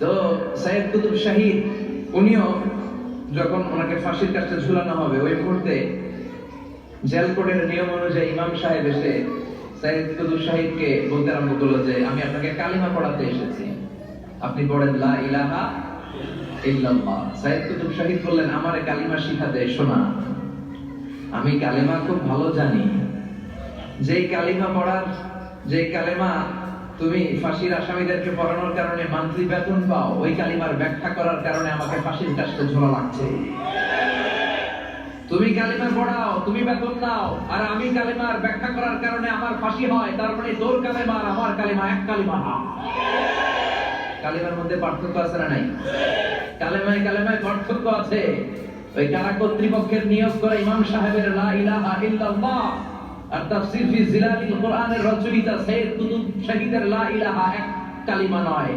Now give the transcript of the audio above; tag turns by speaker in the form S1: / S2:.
S1: তো সাইয়েদ কুতুব শাহিদ উনিও যখন ওনাকে ফাঁসির কাছে ঝুলানো হবে ওই মুহূর্তে জেল কোডের নিয়ম অনুযায়ী ইমাম সাহেব এসে সাইয়েদ কুতুব শাহিদকে বলতে আরম্ভ করলো যে আমি আপনাকে কালিমা পড়াতে এসেছি, আপনি পড়েন লা ইলাহা ইল্লাল্লাহ। সাইয়েদ কুতুব শাহিদ বললেন আমারে কালিমা শিখাতে এসো না, আমি কালিমা খুব ভালো জানি। যেই কালিমা পড়ার, যে কালিমা তুমি ফাঁসির আসামিদেরকে পড়ানোর কারণে মান্থলি বেতন পাও, ওই কালিমার ব্যাখ্যা করার কারণে আমাকে ফাঁসির কাছে ঝোলা লাগছে। তুমি কালিমা পড়াও, তুমি বেতন নাও, আর আমি কালিমার ব্যাখ্যা করার কারণে আমার ফাঁসি হয়, তার মানে তোর কালিমা আর আমার কালিমা এক কালিমা না। কালিমার মধ্যে পার্থক্য আছে না নাই? কালেমায় পার্থক্য আছে। ওই কারা কর্তৃপক্ষের নিয়োগ করে ইমাম সাহেবের লা ইলাহা ইল্লাল্লাহ আর তাফসীর ফি জিলালিল কোরআনের রচয়িতা সাইয়েদ কুতুব শাহিদের লা ইলাহা এক কালিমা নয়।